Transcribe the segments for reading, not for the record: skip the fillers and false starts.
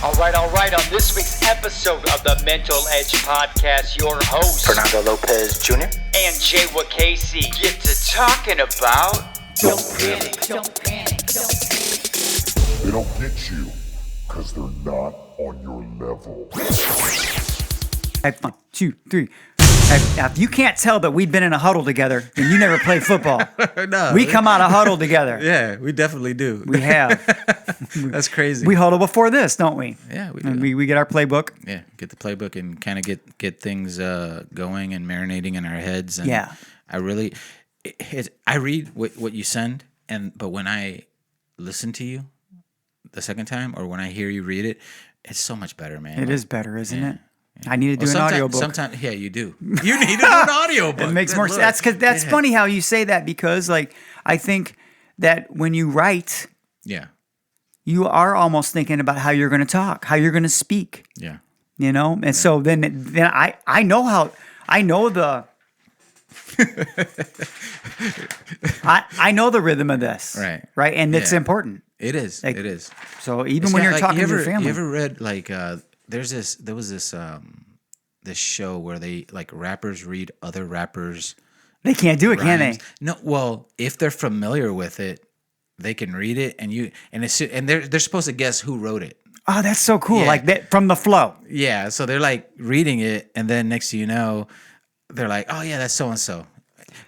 All right. On this week's episode of the Mental Edge Podcast, your hosts, Fernando Lopez Jr. and Jay Casey, get to talking about Don't panic. They don't get you because they're not on your level. 1, 2, 3. If you can't tell that we've been in a huddle together, then you never played football. No, we come out of huddle together. Yeah, we definitely do. We have. That's crazy. We huddle before this, don't we? Yeah, we do. And we get our playbook. Yeah, get the playbook and kind of get things going and marinating in our heads. And Yeah. I really, I read what you send, but when I listen to you the second time or when I hear you read it, it's so much better, man. It is better, isn't it? Yeah. I need to do an audiobook. Sometimes, yeah, you do. You need to do an audiobook. It makes more sense. That's funny how you say that because, like, I think that when you write, yeah, you are almost thinking about how you're going to talk, how you're going to speak. Yeah, you know. And so then I know the I know the rhythm of this, right, and it's important. It is. Like, it is. So even when you're talking to your family, you ever read like there was this show where they like rappers read other rappers. They can't do it, can they? No. Well, if they're familiar with it, they can read it, and they're supposed to guess who wrote it. Oh, that's so cool! Yeah. Like that from the flow. Yeah. So they're like reading it, and then next thing you know, they're like, "Oh yeah, that's so and so."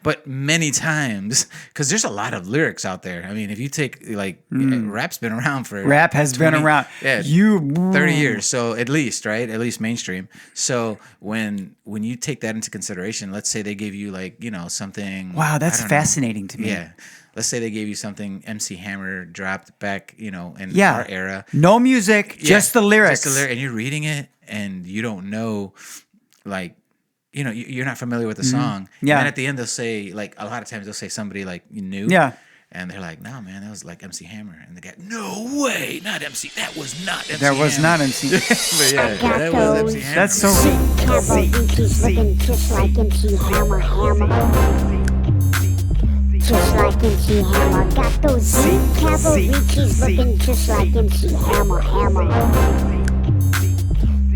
But many times, because there's a lot of lyrics out there. I mean, if you take like rap's been around for rap has 20, been around 30 years, so at least mainstream. So when you take that into consideration, let's say they gave you like something. Wow, that's fascinating to me. Yeah, let's say they gave you something MC Hammer dropped back in our era. No music, just the lyrics. And you're reading it, and you don't know, like. You're not familiar with the song. Yeah. And then at the end, they'll say, like, a lot of times they'll say somebody, like, you knew. Yeah. And they're like, no, man, that was like MC Hammer. And the guy, no way, not MC. That was not MC That was Hammer. not MC. But yeah, that was MC Hammer. That's so looking just like MC Hammer. Just like MC Hammer. Got those cavalry keys looking just like MC Hammer.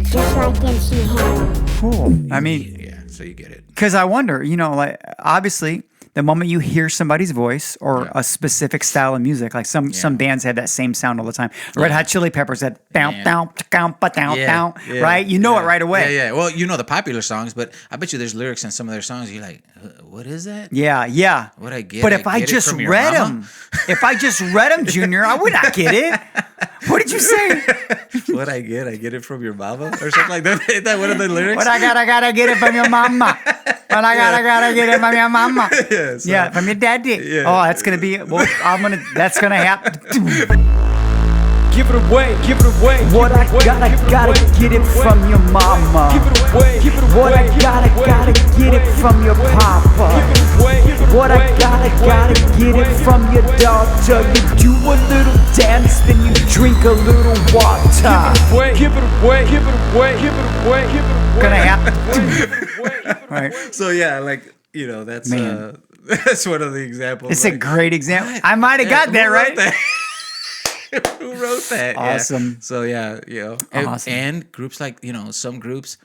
Just like MC Hammer. Cool. I mean, so you get it. Because I wonder, like obviously the moment you hear somebody's voice or a specific style of music, like some bands have that same sound all the time. Red Hot Chili Peppers had down, right? You know it right away. Yeah. Well, you know the popular songs, but I bet you there's lyrics in some of their songs. You're like, what is that? Yeah. What I get? But if I just read them, Junior, I would not get it. What did you say? What I get it from your mama or something like that. Is that one of the lyrics? What I gotta get it from your mama. What I gotta get it from your mama. Yeah, from your daddy. Yeah. Oh, that's gonna be. Well, that's gonna happen. Give it away. What I gotta get it from your mama. Give it away. What I gotta get it from your papa. Give it away. What I gotta get it from your daughter. You do a little dance, then you drink a little water. Give it away. Gonna happen. Right. So yeah, like that's that's one of the examples. It's a great example. I might have got that right. Who wrote that? Awesome. Yeah. So yeah, awesome. And groups like some groups,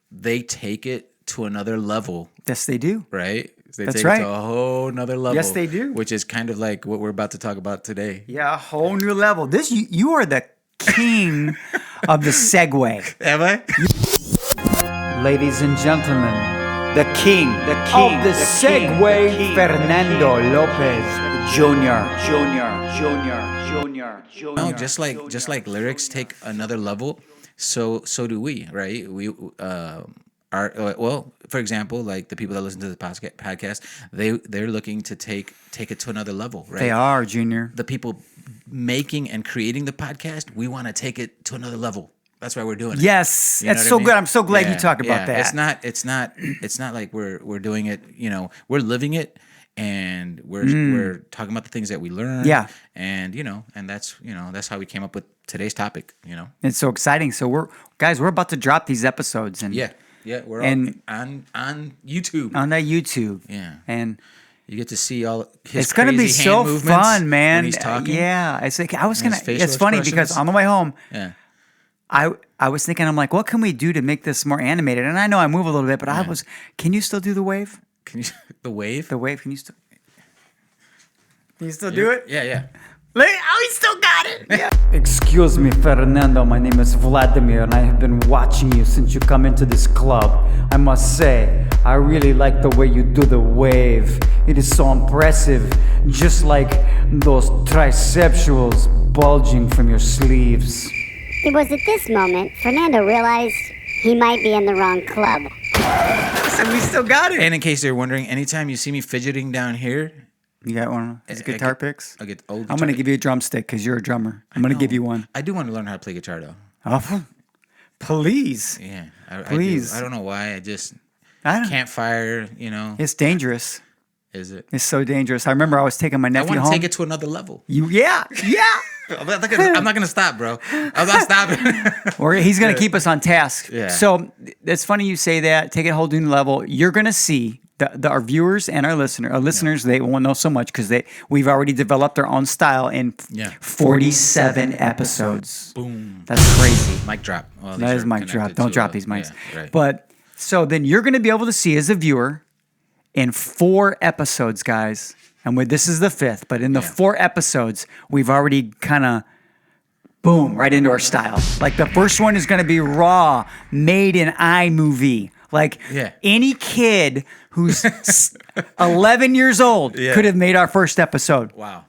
they take it to another level. Yes, they do. Right. They That's take right. it to a whole nother level. Yes, they do. Which is kind of like what we're about to talk about today. Yeah, a whole new level. This you are the king of the segue. Am I? Ladies and gentlemen, the king of the segue, Fernando Lopez Jr. No, just like lyrics take another level, so do we, right? We for example, like the people that listen to the podcast, they're looking to take it to another level, right? They are, Junior. The people making and creating the podcast, we want to take it to another level. That's why we're doing it. Yes, that's so good. I'm so glad you talked about that. It's not like we're doing it. We're living it, and we're talking about the things that we learn. Yeah, and that's how we came up with today's topic. It's so exciting. So we're about to drop these episodes, and we're on YouTube. On that YouTube. Yeah, and you get to see all his. It's gonna be so fun, man. When he's talking. Yeah, it's like I was gonna. It's funny expressions. because on the way home. Yeah. I was thinking, I'm like, what can we do to make this more animated? And I know I move a little bit, but can you still do the wave? Can you the wave? The wave, can you still do it? Yeah. Oh, he still got it. Yeah. Excuse me, Fernando. My name is Vladimir, and I have been watching you since you come into this club. I must say, I really like the way you do the wave. It is so impressive, just like those triceptuals bulging from your sleeves. It was at this moment Fernando realized he might be in the wrong club. So we still got it. And in case you're wondering, anytime you see me fidgeting down here, You got one of those guitar picks? I get old I'm guitar. going to give you a drumstick because you're a drummer. I'm going to give you one. I do want to learn how to play guitar though. Oh, please. Yeah, Please. I don't know why. I just I don't, campfire. You know, It's dangerous. is it? It's so dangerous. I remember I was taking my I nephew want to home. take it to another level. Yeah. I'm not gonna stop, bro. I'm not stopping. Or he's going to keep us on task. Yeah. So it's funny you say that. Take it a whole new level. You're going to see our viewers and our listeners, they won't know so much because we've already developed their own style in 47 episodes. Boom. That's crazy. Mic drop. Well, That these is are mic drop. connected Don't to, drop these mics. Yeah, right. But so then you're going to be able to see as a viewer in 4 episodes, guys. And this is the 5th, but in the 4 episodes, we've already kind of boom right into our style. Like the first one is going to be raw, made in iMovie. Like any kid who's 11 years old could have made our first episode. Wow.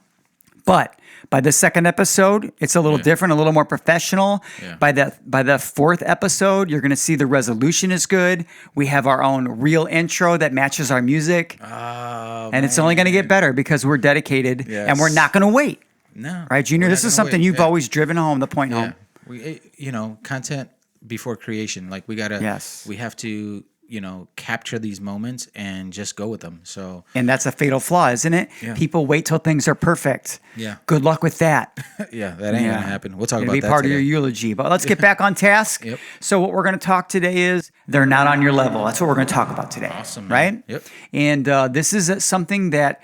But by the second episode, it's a little different, a little more professional. Yeah. By the 4th episode, you're going to see the resolution is good. We have our own real intro that matches our music. Oh, and it's only going to get better because we're dedicated and we're not going to wait. No. Right, Junior? This is something you've always driven home, the point home. We, content before creation. Like we have to, capture these moments and just go with them. So, and that's a fatal flaw, isn't it? Yeah. People wait till things are perfect. Yeah. Good luck with that. that ain't gonna happen. We'll talk It'll about be that part today. of your eulogy. But let's get back on task. Yep. So what we're going to talk today is they're not on your level. That's what we're going to talk about today. Awesome, man. Right? Yep. And this is something that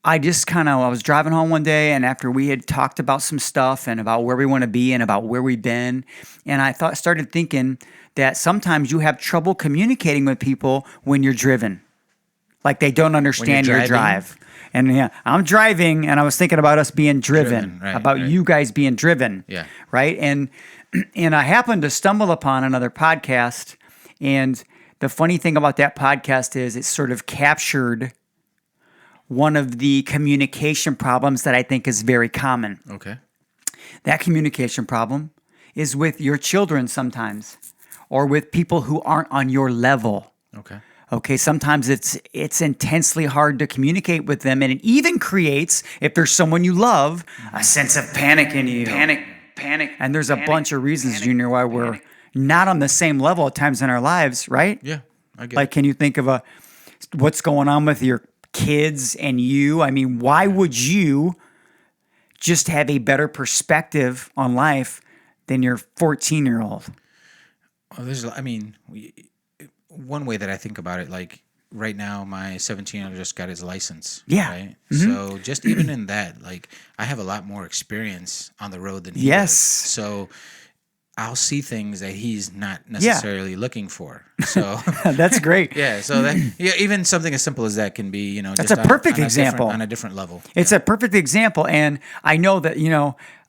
I was driving home one day, and after we had talked about some stuff and about where we want to be and about where we've been, and I started thinking that sometimes you have trouble communicating with people when you're driven. Like they don't understand your drive. And I'm driving, and I was thinking about us being driven, right. you guys being driven. Yeah. Right? And I happened to stumble upon another podcast, and the funny thing about that podcast is it sort of captured one of the communication problems that I think is very common. Okay. That communication problem is with your children sometimes, or with people who aren't on your level. Okay, sometimes it's intensely hard to communicate with them, and it even creates, if there's someone you love, a sense of panic in you. Panic. And there's a bunch of reasons, Junior, why we're not on the same level at times in our lives, right? Yeah, I get Like, can you think of what's going on with your kids and you? I mean, why would you just have a better perspective on life than your 14-year-old? One way that I think about it, like right now, my 17-year-old just got his license. Yeah. Right? So just even in that, like I have a lot more experience on the road than he does. So I'll see things that he's not necessarily looking for. So that's great. So that even something as simple as that can be, that's just a perfect example on a different level. It's a perfect example, and I know that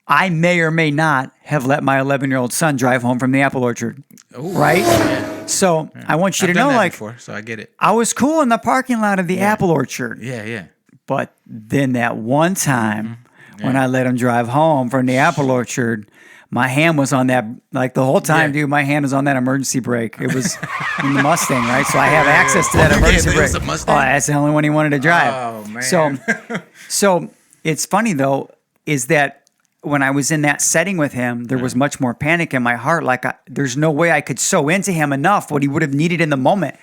I may or may not have let my 11-year-old son drive home from the apple orchard. Ooh, right? Yeah. So I want you I've to done know, that like, before, so I get it. I was cool in the parking lot of the apple orchard. Yeah. But then that one time when I let him drive home from the apple orchard, my hand was on that, like the whole time, dude, my hand was on that emergency brake. It was in the Mustang, right? So I have access to that emergency it brake. was a Mustang? Oh, that's the only one he wanted to drive. Oh, man. So it's funny, though, is that when I was in that setting with him, there was much more panic in my heart. Like, there's no way I could sew into him enough what he would have needed in the moment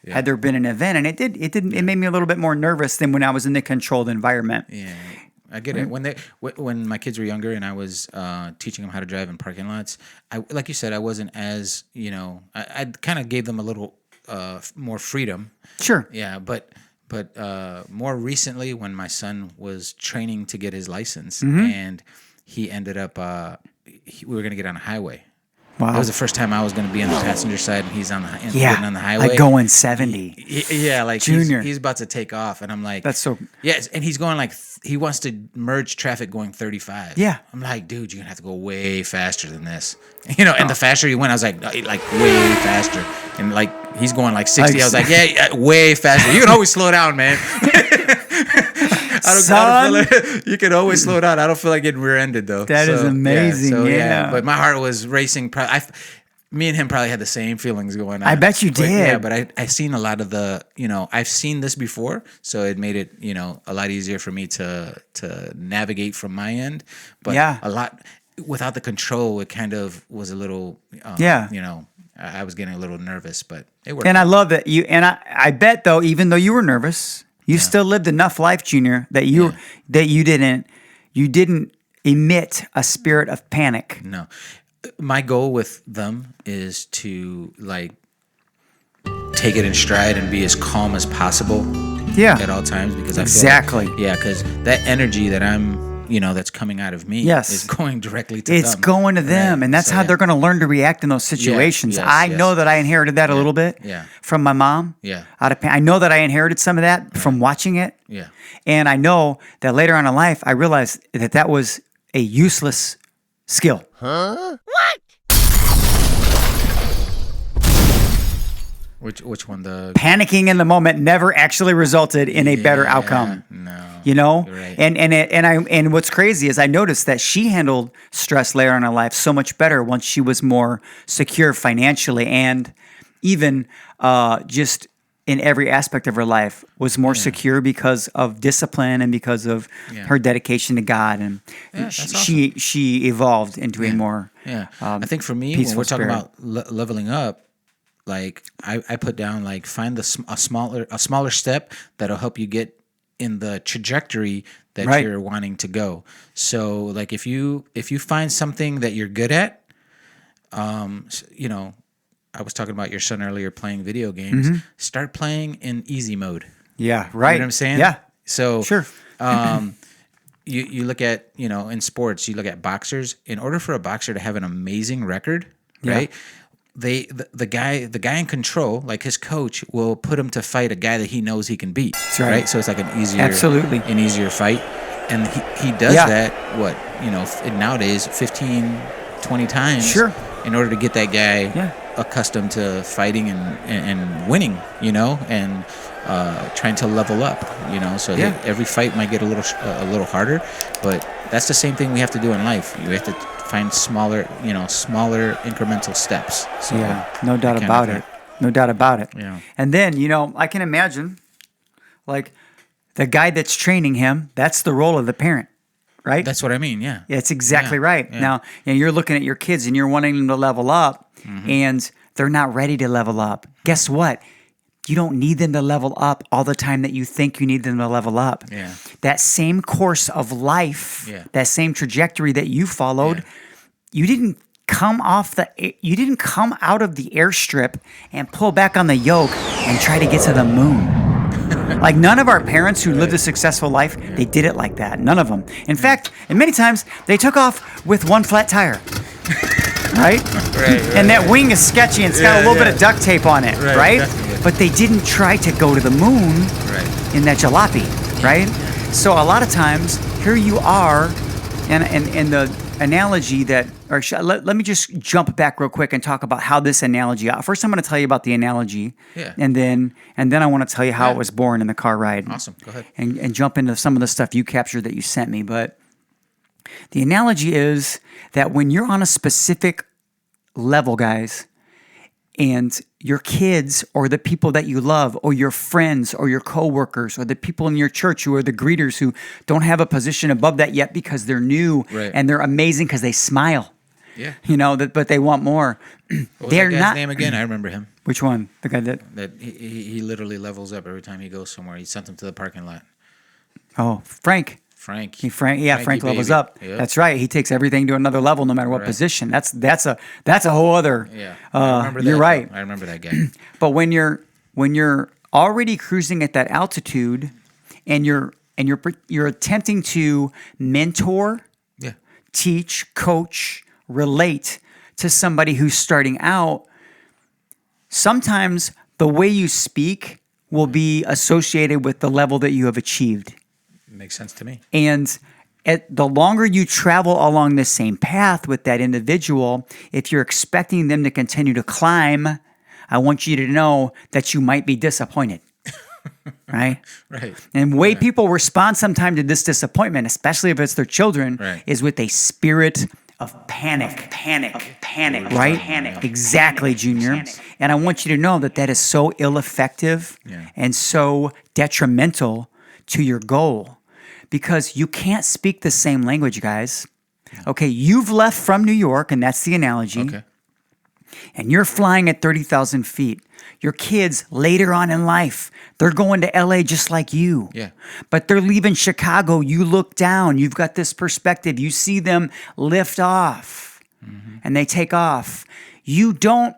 had there been an event. And it made me a little bit more nervous than when I was in the controlled environment. Yeah, I get it. When my kids were younger and I was teaching them how to drive in parking lots, like you said, I wasn't as, I kind of gave them a little more freedom. Sure. Yeah, but more recently when my son was training to get his license and he ended up, we were going to get on a highway. Wow. It was the first time I was going to be on the passenger side, and he's getting on the highway. Like going 70. Yeah, like Junior. he's about to take off, and I'm like, That's so. yes, and he's going like he wants to merge traffic going 35. Yeah. I'm like, dude, you're gonna have to go way faster than this, and the faster he went, I was like way faster, and like he's going like 60. I was like, yeah, way faster. You can always slow down, man. I don't feel like, you can always slow down. I don't feel like getting rear-ended though. That is amazing. Yeah. But my heart was racing. Me and him probably had the same feelings going on. I bet you did. Yeah, but I seen a lot of I've seen this before, so it made it, a lot easier for me to navigate from my end. But a lot without the control, it kind of was a little, I was getting a little nervous, but it worked. And I love that I bet though, even though you were nervous, you still lived enough life, Junior, that you didn't emit a spirit of panic. No. My goal with them is to take it in stride and be as calm as possible at all times, because I feel because that energy that I'm that's coming out of me is going directly to them. It's going to them, right? and that's how they're going to learn to react in those situations. I know that I inherited that a little bit from my mom. I know that I inherited some of that from watching it. And I know that later on in life, I realized that was a useless skill. Which one? The panicking in the moment never actually resulted in a better outcome. No. Right. And what's crazy is I noticed that she handled stress later on in her life so much better once she was more secure financially, and even just in every aspect of her life was more secure because of discipline and because of her dedication to God, and she evolved into a more I think for me, when we're talking about leveling up, like I put down find a smaller step that'll help you get in the trajectory that you're wanting to go. So if you find something that you're good at, I was talking about your son earlier playing video games. Mm-hmm. Start playing in easy mode. Yeah, right. You know what I'm saying? Yeah. So sure. You look at, in sports, you look at boxers. In order for a boxer to have an amazing record, right? The guy in control, like his coach, will put him to fight a guy that he knows he can beat. That's right. So it's like an easier fight. And he does that, nowadays 15, 20 times. Sure. In order to get that guy accustomed to fighting and winning, and trying to level up, so that every fight might get a little harder, but that's the same thing we have to do in life. You have to find smaller incremental steps. So no doubt about it. No doubt about it. Yeah. And then, I can imagine the guy that's training him, that's the role of the parent. Right? That's what I mean, yeah. It's exactly right. Yeah. Now, you're looking at your kids and you're wanting them to level up, and they're not ready to level up. Guess what? You don't need them to level up all the time that you think you need them to level up. Yeah. That same course of life, that same trajectory that you followed, you didn't come out of the airstrip and pull back on the yoke and try to get to the moon. Like none of our parents who lived a successful life, they did it like that. None of them. In fact, and many times they took off with one flat tire. Right? And that wing is sketchy and it's got a little bit of duct tape on it, right? Definitely. But they didn't try to go to the moon in that jalopy, right? So a lot of times, here you are, and the analogy that, let me just jump back real quick and talk about how this analogy. First, I'm going to tell you about the analogy, and then I want to tell you how it was born in the car ride. Awesome, go ahead. And jump into some of the stuff you captured that you sent me. But the analogy is that when you're on a specific level, guys, and your kids or the people that you love or your friends or your coworkers or the people in your church who are the greeters who don't have a position above that yet because they're new and they're amazing because they smile. Yeah. But they want more. What was They're that guy's not. name again? I remember him. Which one? The guy that he literally levels up every time he goes somewhere. He sent him to the parking lot. Oh, Frank. Frank Frank levels up. Yep. That's right. He takes everything to another level, no matter what position. That's a whole other. Yeah, you're right. I remember that guy. But when you're already cruising at that altitude, and you're attempting to mentor, teach, coach, relate to somebody who's starting out, sometimes the way you speak will be associated with the level that you have achieved. Makes sense to me. And the longer you travel along the same path with that individual, if you're expecting them to continue to climb, I want you to know that you might be disappointed. Right? Right. And the way people respond sometimes to this disappointment, especially if it's their children, is with a spirit of panic, right? Panic. Exactly, Junior. And I want you to know that that is so ill-effective and so detrimental to your goal, because you can't speak the same language, guys. Okay, you've left from New York, and that's the analogy. Okay. And you're flying at 30,000 feet. Your kids later on in life, they're going to LA just like you. Yeah. But they're leaving Chicago. You look down. You've got this perspective. You see them lift off and they take off. You don't,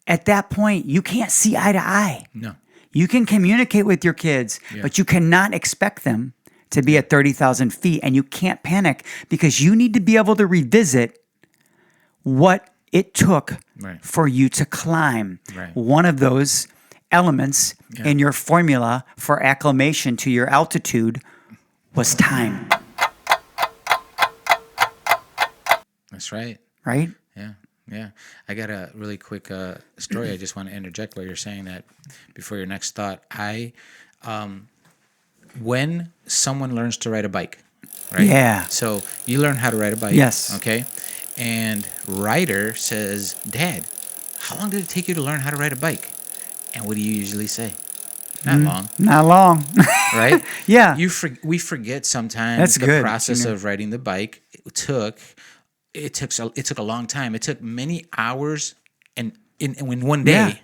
at that point, you can't see eye to eye. No. You can communicate with your kids, but you cannot expect them to be at 30,000 feet. And you can't panic because you need to be able to revisit what it took for you to climb. One of those elements in your formula for acclimation to your altitude was time. That's right. Right? Yeah. Yeah. I got a really quick story I just want to interject while you're saying that before your next thought. When someone learns to ride a bike, right? Yeah. So you learn how to ride a bike. Yes. Okay. And Ryder says, Dad, how long did it take you to learn how to ride a bike? And what do you usually say? Not long. Not long. Right? Yeah. We forget sometimes That's the good, process Junior. of riding the bike. It took a long time. It took many hours and in one day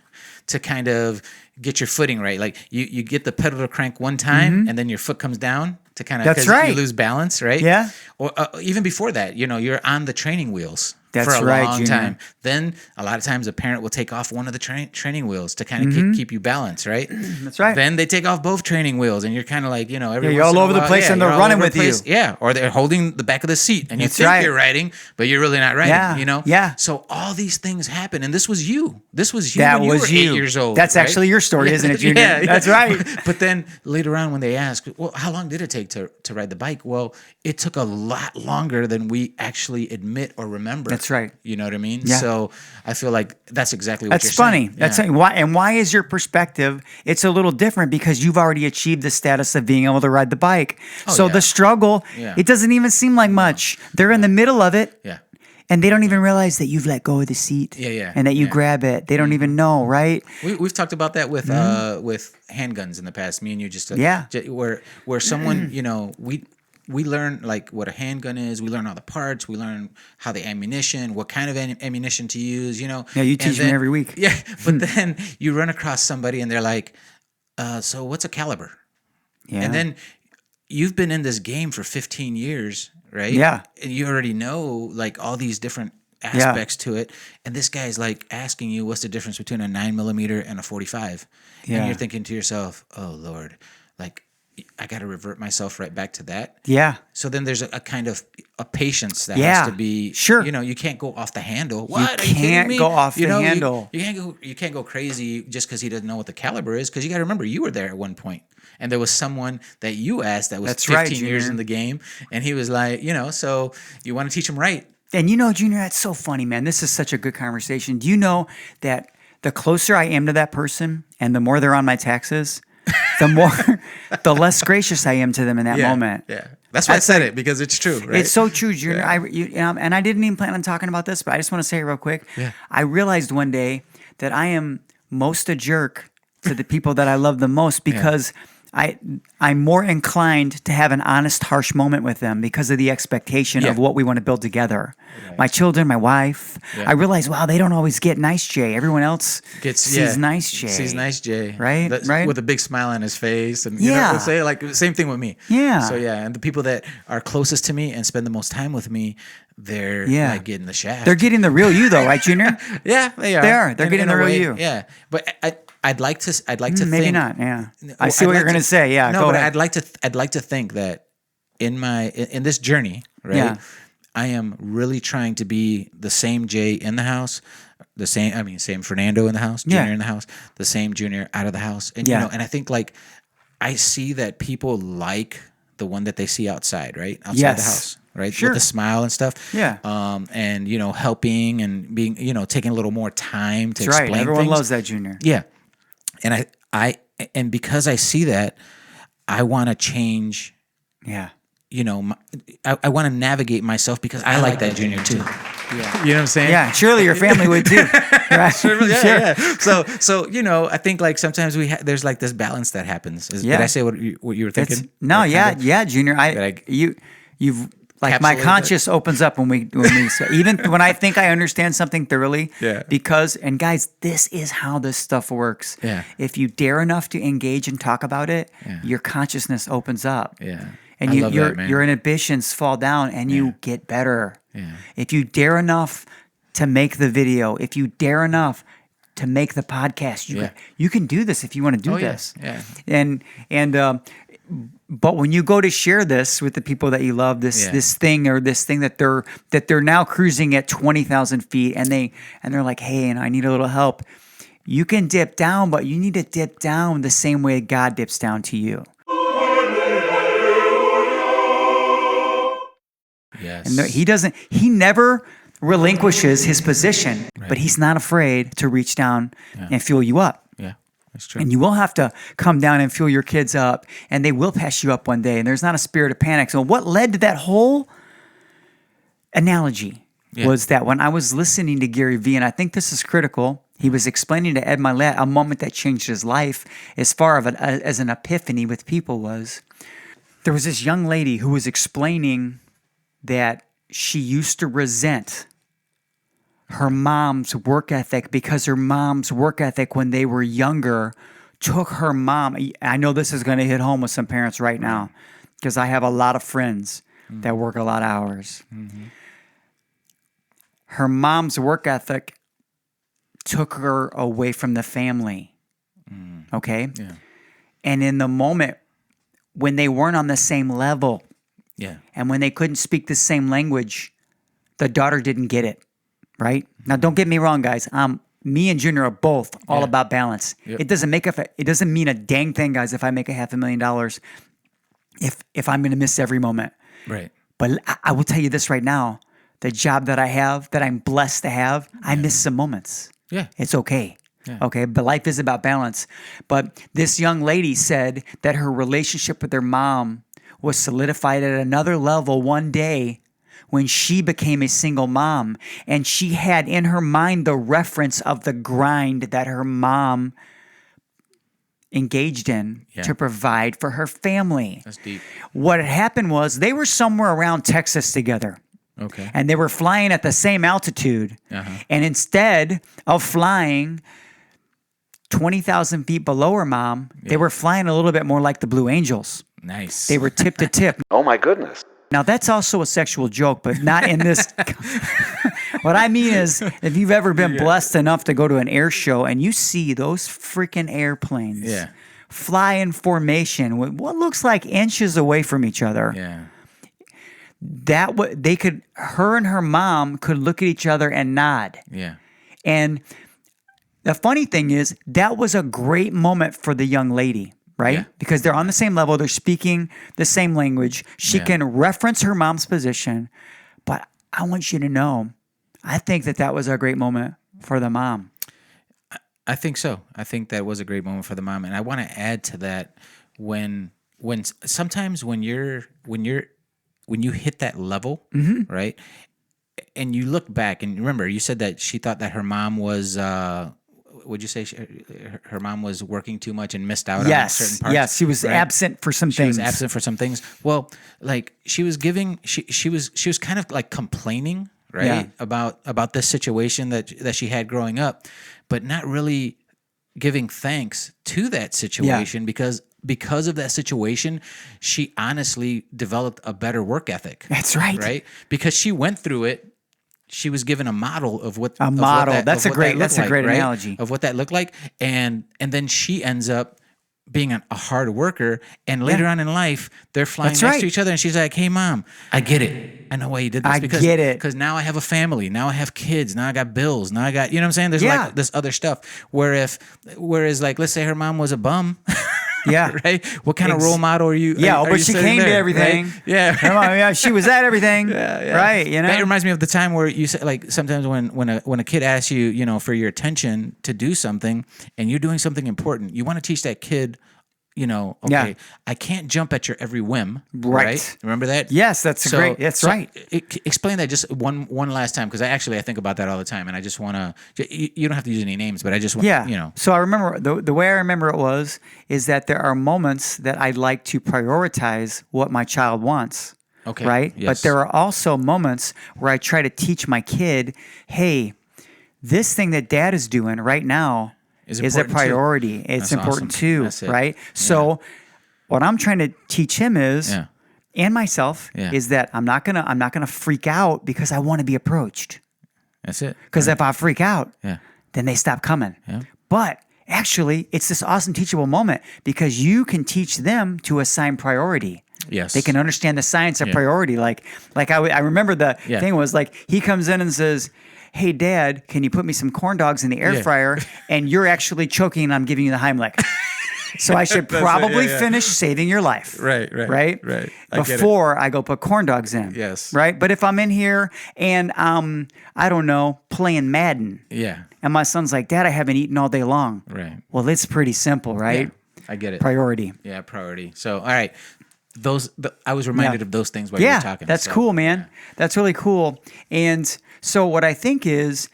to kind of get your footing right. Like you get the pedal to crank one time and then your foot comes down to kind of, That's right. you lose balance, right? Yeah. Or even before that, you're on the training wheels That's for a right, long Junior. time. Then a lot of times a parent will take off one of the training wheels to kind of keep you balanced, right? That's right. Then they take off both training wheels and you're kind of like, every you're once all in a over the while, place and they're you're all running over the with you. place. Yeah, or they're holding the back of the seat and you That's think right. you're riding, but you're really not riding, Yeah, yeah. So all these things happen, and this was you. This was you That when you was were you. 8 years old. That's right? actually your story, isn't it, Junior? Yeah, That's right. But then later on when they ask, well, how long did it take to ride the bike? Well, it took a lot longer than we actually admit or remember. That's right. You know what I mean? Yeah. So I feel like that's exactly what That's you're funny. saying. That's Yeah. funny. Why is your perspective? It's a little different because you've already achieved the status of being able to ride the bike. So yeah. the struggle, it doesn't even seem like much. They're in the middle of it. Yeah. And they don't even realize that you've let go of the seat. Yeah. And that you grab it. They don't even know, right? We've talked about that with handguns in the past. Me and you just where someone we learn like what a handgun is. We learn all the parts. We learn how the ammunition, what kind of ammunition to use. Yeah, you teach me every week. Yeah, but then you run across somebody and they're like, "So what's a caliber?" Yeah. And then you've been in this game for 15 years, right? Yeah. And you already know like all these different aspects to it. And this guy's like asking you what's the difference between a 9mm and a 45. Yeah. And you're thinking to yourself, oh Lord, like I got to revert myself right back to that. Yeah. So then there's a kind of a patience that Yeah. has to be, Sure. You can't go off the handle. What? Are You you kidding can't me? go off the handle. You can't go crazy just because he doesn't know what the caliber is. Because you got to remember, you were there at one point, and there was someone that you asked that was That's 15 right, years Junior. in the game, and he was like, so you want to teach him right. And Junior, that's so funny, man. This is such a good conversation. Do you know that the closer I am to that person and the more they're on my taxes, the less gracious I am to them in that moment. Yeah, that's why I said it, because it's true, right? It's so true, Junior. Yeah. And I didn't even plan on talking about this, but I just want to say it real quick. Yeah. I realized one day that I am most a jerk to the people that I love the most because I'm more inclined to have an honest, harsh moment with them because of the expectation of what we want to build together. Right. My children, my wife. Yeah. I realize, wow, they don't always get nice Jay. Everyone else sees nice Jay. Sees nice Jay. Right? Right. With a big smile on his face. And say like same thing with me. Yeah. So and the people that are closest to me and spend the most time with me, they're like getting the shaft. They're getting the real you though, right, Junior? Yeah, they are. They are. They're getting the real you. Yeah. But I'd like to think, maybe not. Yeah, I see what you're going to say. Yeah, no, go but ahead. I'd like to think that in this journey, right? I am really trying to be the same Jay in the house, same Fernando in the house, Junior in the house, the same Junior out of the house. And, and I think like, I see that people like the one that they see outside, right? Outside the house, right? Sure. With a smile and stuff. Yeah. And, helping and being, taking a little more time to That's explain right. Everyone things. loves that Junior. Yeah. And and because I see that, I want to change. Yeah. I want to navigate myself because I like that Junior too. Yeah. You know what I'm saying? Yeah. Surely your family would too. Right. Sure. So I think like sometimes there's like this balance that happens. Did I say what you were thinking? Junior. You've like my Encapsulated conscious opens up when we say, even when I think I understand something thoroughly. Yeah. Because guys, this is how this stuff works. Yeah. If you dare enough to engage and talk about it, Yeah. your consciousness opens up. Yeah. And I love that, man. your inhibitions fall down and you get better. Yeah. If you dare enough to make the video, if you dare enough to make the podcast, you can do this if you want to do this. Yeah. But when you go to share this with the people that you love, this thing that they're now cruising at 20,000 feet, and they're like, hey, and I need a little help. You can dip down, but you need to dip down the same way God dips down to you. Yes. And he never relinquishes his position, but he's not afraid to reach down and fuel you up. Yeah, that's true. And you will have to come down and fuel your kids up, and they will pass you up one day. And there's not a spirit of panic. So what led to that whole analogy was that when I was listening to Gary Vee, and I think this is critical, he was explaining to Ed Milet a moment that changed his life as far as an epiphany with people was, there was this young lady who was explaining that she used to resent her mom's work ethic because her mom's work ethic when they were younger took her mom. I know this is going to hit home with some parents right now because I have a lot of friends that work a lot of hours. Mm-hmm. Her mom's work ethic took her away from the family. Okay? Yeah. And in the moment when they weren't on the same level, and when they couldn't speak the same language, the daughter didn't get it, right? Now, don't get me wrong, guys. Me and Junior are both all about balance. Yep. It doesn't mean a dang thing, guys, if I make $500,000 if I'm going to miss every moment. Right. But I will tell you this right now. The job that I have, that I'm blessed to have, I miss some moments. Yeah. It's okay. Yeah. Okay, but life is about balance. But this young lady said that her relationship with her mom was solidified at another level one day when she became a single mom. And she had in her mind the reference of the grind that her mom engaged in to provide for her family. That's deep. What had happened was they were somewhere around Texas together. Okay. And they were flying at the same altitude. And instead of flying 20,000 feet below her mom, they were flying a little bit more like the Blue Angels. Nice. They were tip to tip. Oh my goodness. Now that's also a sexual joke, but not in this. What I mean is, if you've ever been blessed enough to go to an air show and you see those freaking airplanes fly in formation with what looks like inches away from each other. Yeah. Her and her mom could look at each other and nod. Yeah. And the funny thing is, that was a great moment for the young lady, right? Yeah. Because they're on the same level. They're speaking the same language. She can reference her mom's position. But I want you to know, I think that was a great moment for the mom. I think so. I think that was a great moment for the mom. And I want to add to that when sometimes when you hit that level, right? And you look back and remember, you said that she thought that her mom was, would you say her mom was working too much and missed out on certain parts? Yes, she was absent for some things. She was absent for some things. Well, like she was kind of like complaining, right? About this situation that she had growing up, but not really giving thanks to that situation because of that situation, she honestly developed a better work ethic. That's right. Right? Because she went through it. She was given a model of what That's a great analogy of what that looked like, and then she ends up being a hard worker, and later on in life, they're flying That's next right. to each other, and she's like, "Hey, mom, I get it. I know why you did this. I get it. Because now I have a family. Now I have kids. Now I got bills. Now I got, you know what I'm saying? There's Yeah. like this other stuff. Whereas like, let's say her mom was a bum. Yeah. Right? What kind of role model are you? Yeah, are but you she setting came to there, everything. right? Yeah. Come on, yeah, she was at everything. Yeah. Right, you know? That reminds me of the time where you say, like, sometimes when a kid asks you, you know, for your attention to do something, and you're doing something important, you want to teach that kid, you know, okay, Yeah. I can't jump at your every whim. Right. Remember that? Yes, that's great. That's right. Explain that just one last time, because I think about that all the time, and I just want to. You don't have to use any names, but I just want, Yeah. you know. So I remember the way I remember it is that there are moments that I like to prioritize what my child wants. Okay. Right. Yes. But there are also moments where I try to teach my kid, hey, this thing that dad is doing right now is a important too. priority. It's That's important awesome. too. That's it. Right. So what I'm trying to teach him is, Yeah. and myself, Yeah. is that I'm not gonna freak out because I want to be approached. That's it. Because if I freak out, Yeah. then they stop coming. Yeah. But actually, it's this awesome teachable moment because you can teach them to assign priority. Yes. They can understand the science of Yeah. priority. Like I remember the Yeah. thing was like he comes in and says, "Hey, Dad, can you put me some corn dogs in the air Yeah. fryer?" And you're actually choking and I'm giving you the Heimlich. So I should probably finish saving your life. Right. Right? I get it. Before I go put corn dogs in. Yes. Right? But if I'm in here and I don't know, playing Madden. Yeah. And my son's like, "Dad, I haven't eaten all day long." Right. Well, it's pretty simple, right? Yeah. I get it. Priority. Yeah, priority. So, all right. I was reminded of those things while you were Yeah, talking. that's so. cool, man. That's really cool. And so what I think is,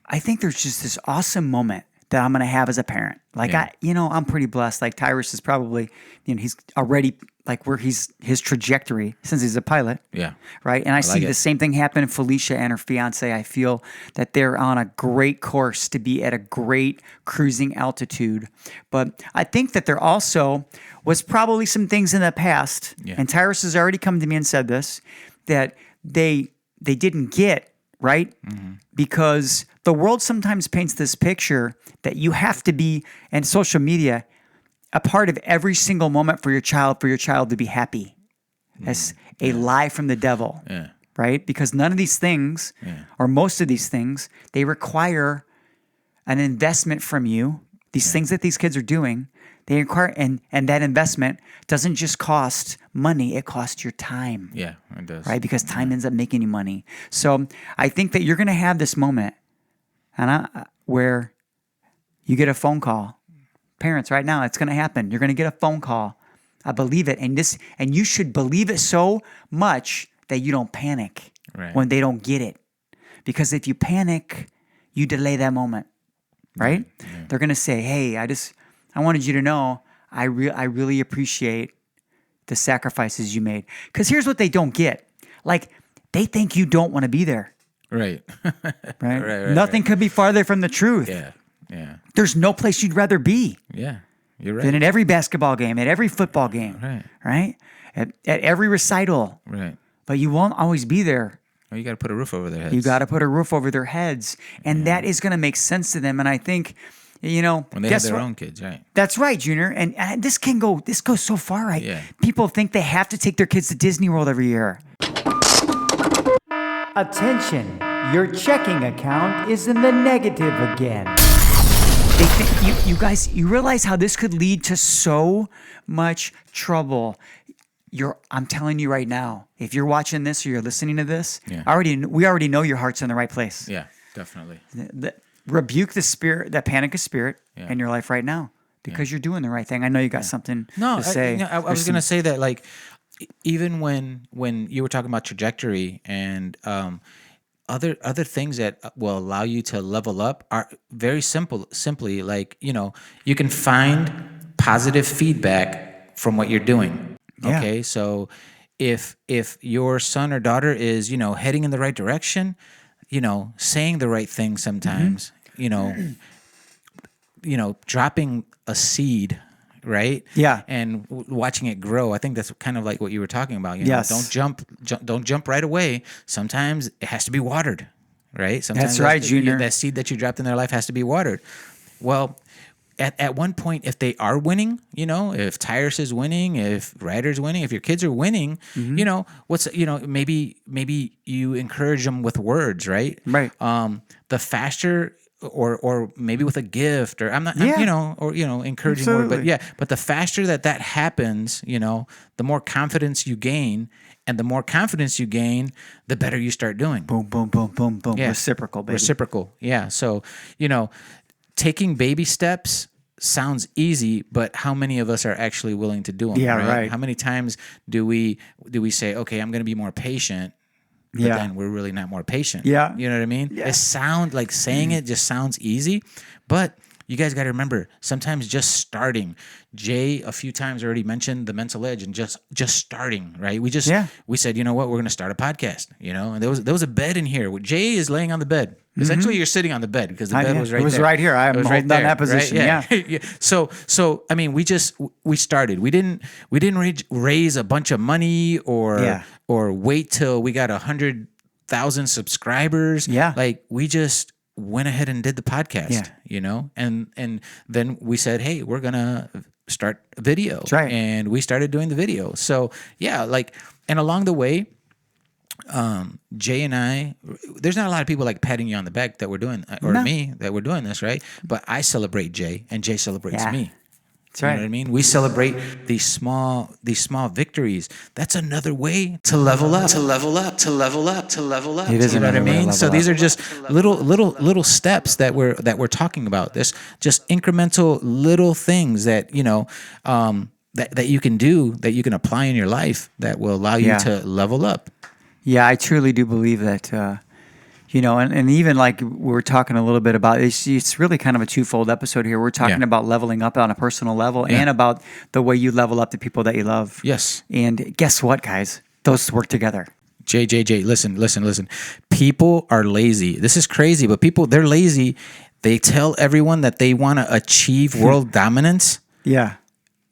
I think there's just this awesome moment that I'm going to have as a parent. Like Yeah. I'm pretty blessed. Like Tyrus is probably, he's already like where his trajectory since he's a pilot. Yeah. Right. And I like see it. the same thing happen in Felicia and her fiance. I feel that they're on a great course to be at a great cruising altitude. But I think that there also was probably some things in the past, Yeah. and Tyrus has already come to me and said this, that they didn't get, right? Mm-hmm. Because the world sometimes paints this picture that you have to be, and social media, a part of every single moment for your child to be happy. That's a lie from the devil, Yeah. right? Because none of these things, or most of these things, they require an investment from you. These things that these kids are doing, they require, and that investment doesn't just cost money, it costs your time. Yeah, it does. Right? Because time ends up making you money. So I think that you're going to have this moment where you get a phone call. Parents, right now, it's going to happen. You're going to get a phone call. I believe it. And you should believe it so much that you don't panic Right. when they don't get it. Because if you panic, you delay that moment. Right? Yeah. They're going to say, "Hey, I wanted you to know I really appreciate the sacrifices you made." Because here's what they don't get. Like, they think you don't want to be there. Right. Right? Nothing could be farther from the truth. Yeah. Yeah. There's no place you'd rather be Yeah. You're right. than at every basketball game, at every football game. Right. Right? At every recital. Right. But you won't always be there. Well, you got to put a roof over their heads. You got to put a roof over their heads. And that is going to make sense to them. And I think, when they have guess their what? own kids, right? That's right, Junior. And this goes so far, right? Yeah. People think they have to take their kids to Disney World every year. Attention, your checking account is in the negative again. They think, you guys, you realize how this could lead to so much trouble. I'm telling you right now, if you're watching this or you're listening to this, we already know your heart's in the right place. Yeah, definitely. Rebuke the spirit, that panic of spirit in your life right now, because you're doing the right thing. I know you got something to say. I was going to say that, like, even when you were talking about trajectory and other things that will allow you to level up are very simply like, you can find positive feedback from what you're doing. Yeah. Okay, so if your son or daughter is heading in the right direction, saying the right thing sometimes, dropping a seed, right? Yeah. And watching it grow. I think that's kind of like what you were talking about. Yes. Don't jump right away. Sometimes it has to be watered, right? Sometimes That's right, Junior. That seed that you dropped in their life has to be watered. Well, at one point, if they are winning, if Tyrus is winning, if Ryder's winning, if your kids are winning, maybe you encourage them with words, right? Right. The faster, or maybe with a gift, or encouraging Absolutely. word, but the faster that happens, the more confidence you gain. And the more confidence you gain, the better you start doing. Boom, boom, boom, boom, boom. Yeah. Reciprocal, baby. Reciprocal, yeah. So, taking baby steps sounds easy, but how many of us are actually willing to do them? Yeah, right. How many times do we say, okay, I'm going to be more patient, but then we're really not more patient? Yeah. You know what I mean? Yeah. It sounds like saying it just sounds easy, but you guys got to remember, sometimes just starting. Jay a few times already mentioned the mental edge and just starting, right? We said, you know what, we're going to start a podcast, and there was a bed in here. Jay is laying on the bed. Essentially, you're sitting on the bed because the bed was right there. It was right here. I'm holding down that position. Right? Yeah. So I mean, we started. We didn't raise a bunch of money or wait till we got 100,000 subscribers. Yeah. Like we just went ahead and did the podcast, and then we said, hey, we're gonna start a video. That's right. And we started doing the video. So and along the way, Jay and I, there's not a lot of people like patting you on the back that we're doing, or me that we're doing this, right? But I celebrate Jay, and Jay celebrates me. That's right. You know what I mean? We celebrate these small victories. That's another way to level up. It is You know what I another way to mean? level So up. these are just little steps that we're talking about. This just incremental little things that that you can do, that you can apply in your life, that will allow you to level up. Yeah, I truly do believe that, and even like we're talking a little bit about, it's really kind of a twofold episode here. We're talking about leveling up on a personal level and about the way you level up the people that you love. Yes. And guess what, guys? Those work together. Jay, listen. People are lazy. This is crazy, but they're lazy. They tell everyone that they want to achieve world dominance. Yeah.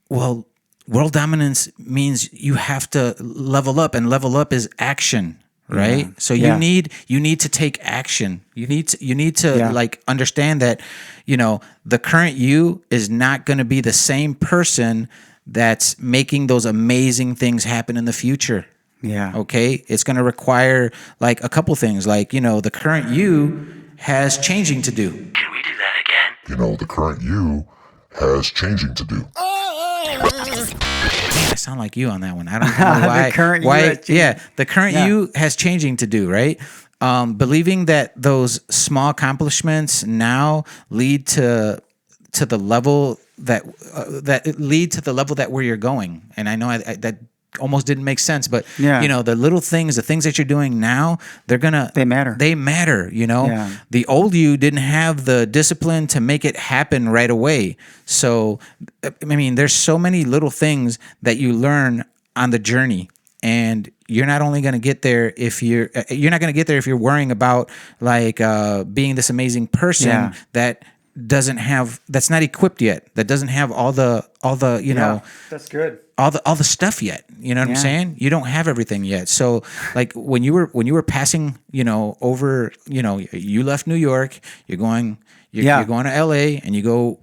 Well, world dominance means you have to level up, and level up is action, right? Yeah. So you need to take action. You need to like understand that, the current you is not going to be the same person that's making those amazing things happen in the future. Yeah. Okay? It's going to require like a couple things, like, the current you has changing to do. Can we do that again? The current you has changing to do. I sound like you on that one. I don't know why. The current you the current you has changing to do, right? Believing that those small accomplishments now lead to the level that lead to the level that where you're going. And I know that almost didn't make sense, but the little things, the things that you're doing now, they matter. They matter. Yeah. The old you didn't have the discipline to make it happen right away. So, I mean, there's so many little things that you learn on the journey, and you're not only going to get there if you're not going to get there if you're worrying about like being this amazing person that's not equipped yet, that doesn't have all the That's good. all the stuff yet. You know what I'm saying? You don't have everything yet. So like when you were passing, over, you left New York, you're going to LA, and you go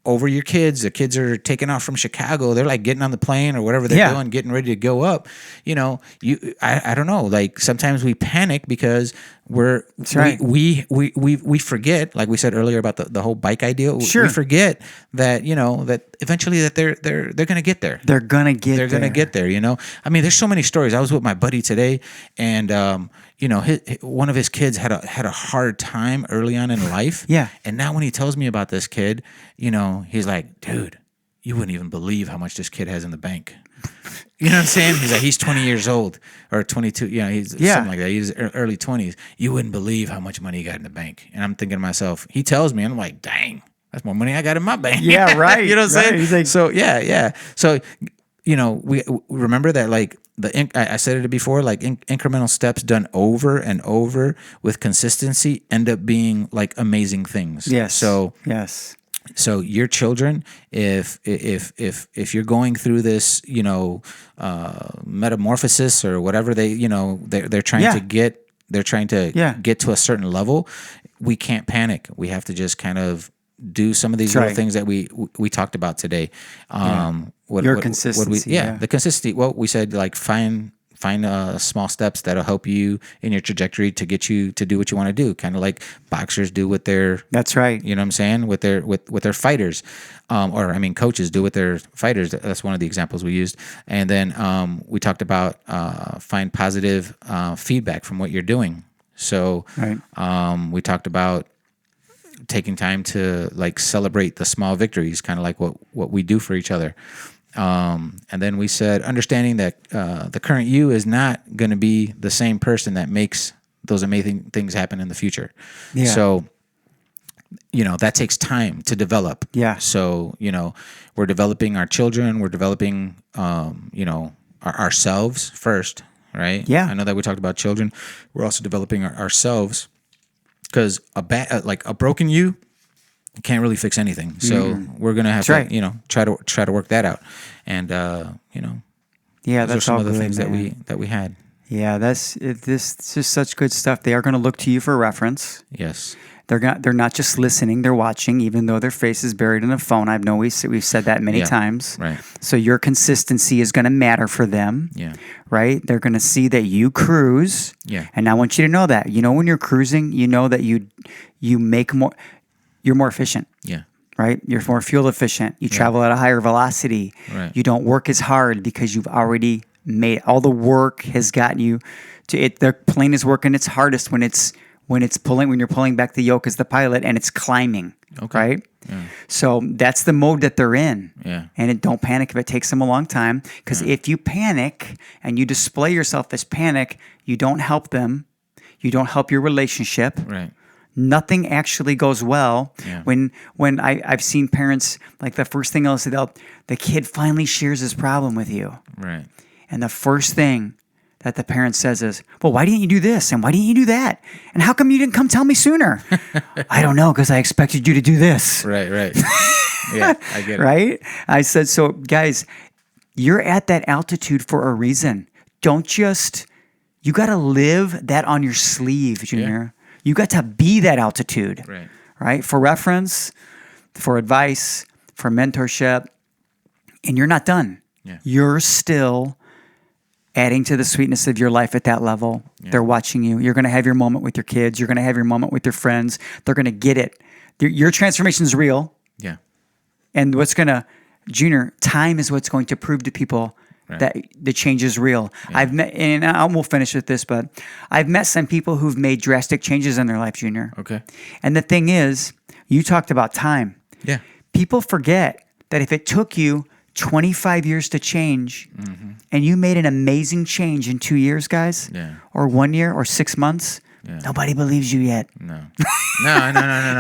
over your kids. The kids are taking off from Chicago. They're like getting on the plane or whatever they're doing, getting ready to go up. I don't know. Like sometimes we panic because we forget, like we said earlier about the whole bike idea. Sure. We forget that that eventually that they're gonna get there. They're gonna get there. I mean, there's so many stories. I was with my buddy today, and one of his kids had a hard time early on in life. Yeah. And now when he tells me about this kid, he's like, dude, you wouldn't even believe how much this kid has in the bank. You know what I'm saying? He's like, he's 20 years old or 22. He's something like that. He's early 20s. You wouldn't believe how much money he got in the bank. And I'm thinking to myself, he tells me, and I'm like, dang, that's more money I got in my bank. Yeah, right. You know what I'm saying? He's like, So, yeah. So, we remember that, like, I said it before, like incremental steps done over and over with consistency end up being like amazing things. yes. So your children, if you're going through this, metamorphosis or whatever they're trying to get, get to a certain level, we can't panic. We have to just kind of do some of these That's little right. things that we talked about today. Consistency. The consistency. Well, we said like find small steps that'll help you in your trajectory to get you to do what you want to do. Kind of like boxers do with their. That's right. You know what I'm saying? With their fighters, coaches do with their fighters. That's one of the examples we used. And then we talked about find positive feedback from what you're doing. So we talked about taking time to like celebrate the small victories, kind of like what we do for each other. And then we said, understanding that the current you is not going to be the same person that makes those amazing things happen in the future. Yeah. So, that takes time to develop. Yeah. So, we're developing our children, we're developing, ourselves first, right? Yeah. I know that we talked about children. We're also developing ourselves because a broken you can't really fix anything. So we're gonna have That's to, right. try to work that out. And Yeah, those are that's some all of the good, things man. that we had. Yeah, this is just such good stuff. They are going to look to you for reference. Yes. They're not just listening; they're watching, even though their face is buried in a phone. I know we've said that many Yeah, times. right. So your consistency is going to matter for them. Yeah. Right? They're going to see that you cruise. Yeah. And I want you to know that. When you're cruising, you know that you make more. You're more efficient. Yeah. Right? You're more fuel efficient. You travel at a higher velocity. Right. You don't work as hard because you've already made all the work has gotten you to it. The plane is working its hardest when you're pulling back the yoke as the pilot and it's climbing. Okay. Right? Yeah. So that's the mode that they're in. Yeah. And don't panic if it takes them a long time. Because if you panic and you display yourself as panic, you don't help them. You don't help your relationship. Right. Nothing actually goes well. Yeah. When I've seen parents, like the first thing they'll say, the kid finally shares his problem with you. Right. And the first thing that the parent says is, well, why didn't you do this? And why didn't you do that? And how come you didn't come tell me sooner? I don't know, because I expected you to do this. Right. Yeah, I get it. Right? I said, so guys, you're at that altitude for a reason. You got to live that on your sleeve, Junior. You got to be that altitude. Right? For reference, for advice, for mentorship. And you're not done. Yeah. You're still adding to the sweetness of your life at that level. Yeah. They're watching you. You're going to have your moment with your kids. You're going to have your moment with your friends. They're going to get it. Your transformation is real. Yeah. And Junior, time is what's going to prove to people that the change is real. Yeah. I've met, and we'll finish with this, but I've met some people who've made drastic changes in their life, Junior. Okay. And the thing is, you talked about time. Yeah. People forget that if it took you 25 years to change, and you made an amazing change in 2 years, guys, or 1 year or 6 months, nobody believes you yet. No.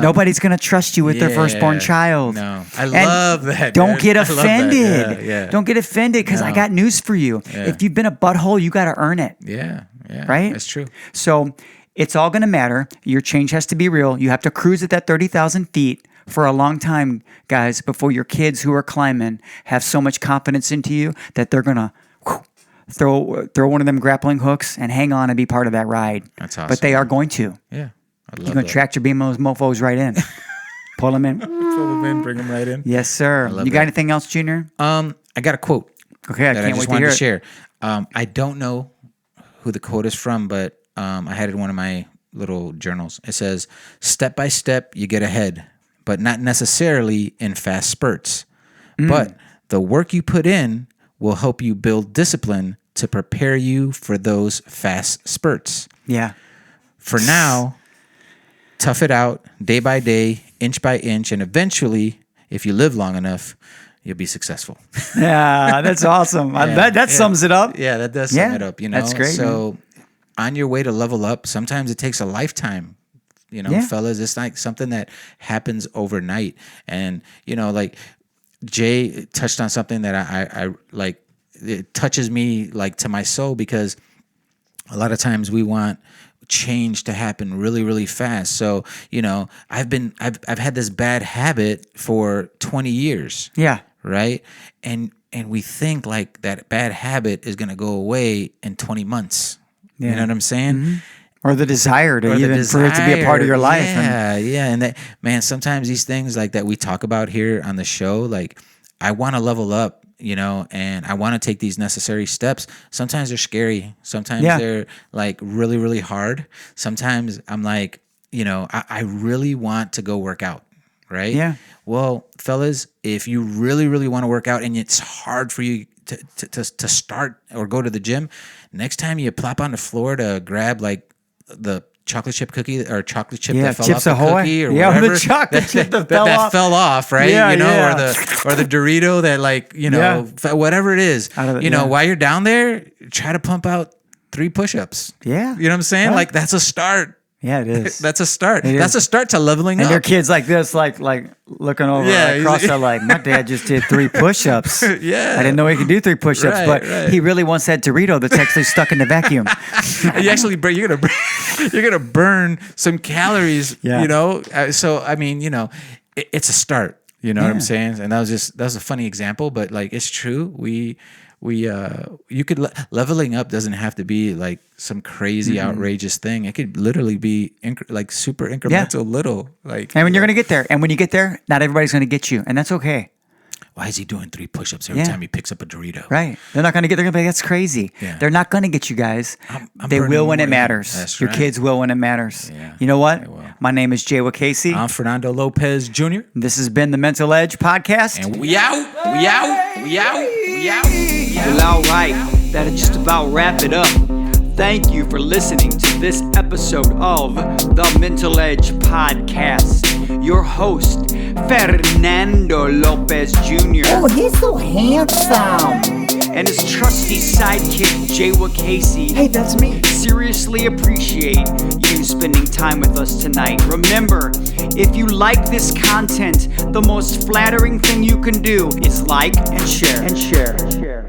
Nobody's going to trust you with their firstborn child. No. I love that. Don't get I love that. offended. Yeah. Don't get offended because I got news for you. Yeah. If you've been a butthole, you got to earn it. Yeah. Right? That's true. So it's all going to matter. Your change has to be real. You have to cruise at that 30,000 feet for a long time, guys, before your kids who are climbing have so much confidence into you that they're going to throw one of them grappling hooks and hang on and be part of that ride. That's awesome. But they are going to. Yeah. I love You're going to tractor beam those mofos right in. Pull them in. Pull them in, bring them right in. Yes, sir. You got anything else, Junior? I got a quote. Okay, I that can't I just wait to wanted hear to it. share. I don't know who the quote is from, but I had it in one of my little journals. It says, "Step by step, you get ahead, but not necessarily in fast spurts. But the work you put in will help you build discipline to prepare you for those fast spurts. Yeah. For now, tough it out day by day, inch by inch, and eventually, if you live long enough, you'll be successful." Yeah, that's awesome. That sums it up. Yeah, that does sum it up. That's great. So, on your way to level up, sometimes it takes a lifetime. Fellas, it's like something that happens overnight. And, like Jay touched on something that I like, it touches me like to my soul, because a lot of times we want change to happen really, really fast. So, I've had this bad habit for 20 years. Yeah. Right. And we think like that bad habit is going to go away in 20 months. Yeah. You know what I'm saying? Mm-hmm. or the desire to or even the for it to be a part of your life. Yeah. And that, man, sometimes these things like that we talk about here on the show, like I want to level up, you know, and I want to take these necessary steps. Sometimes they're scary. Sometimes they're like really, really hard. Sometimes I'm like, you know, I really want to go work out. Right? Yeah. Well, fellas, if you really, really want to work out and it's hard for you to start or go to the gym, next time you plop on the floor to grab like the chocolate chip cookie or chocolate chip that fell Chips off the Ahoy. cookie or Or whatever the chocolate chip that fell off, right? Yeah, you know, yeah. or the Dorito that like, you know, whatever it is, you know, while you're down there, try to pump out 3 push-ups. Yeah. You know what I'm saying? Right. Like that's a start. Yeah, it is. That's a start. It That's is. a start to leveling And up. their kids like this, like looking over across there, like my dad just did 3 push-ups. Yeah. I didn't know he could do 3 push-ups, Right, but right. he really wants that Dorito that's actually stuck in the vacuum. You actually you're gonna burn some calories. Yeah. You know. So I mean, you know, it's a start. You know what I'm Yeah. saying? And that was a funny example, but like it's true. You could leveling up doesn't have to be like some crazy outrageous thing. It could literally be like super incremental little like. And when you're gonna get there, and when you get there, not everybody's gonna get you, and that's okay. Why is he doing 3 push-ups every time he picks up a Dorito? Right? They're not gonna get. They're gonna be like, that's crazy. Yeah. They're not gonna get you guys. I'm They burning will when it more, yeah. matters. That's Your right. kids will when it matters. Yeah, You know what? they will. My name is Jay Casey. I'm Fernando Lopez Jr. This has been the Mental Edge Podcast. And we out. We out. We out. We out. We out. Well, alright, that'll just about wrap it up. Thank you for listening to this episode of the Mental Edge Podcast. Your host, Fernando Lopez Jr. Oh, he's so handsome. and his trusty sidekick, Jay Casey. Hey, that's me. Seriously appreciate you spending time with us tonight. Remember, if you like this content, the most flattering thing you can do is like and share.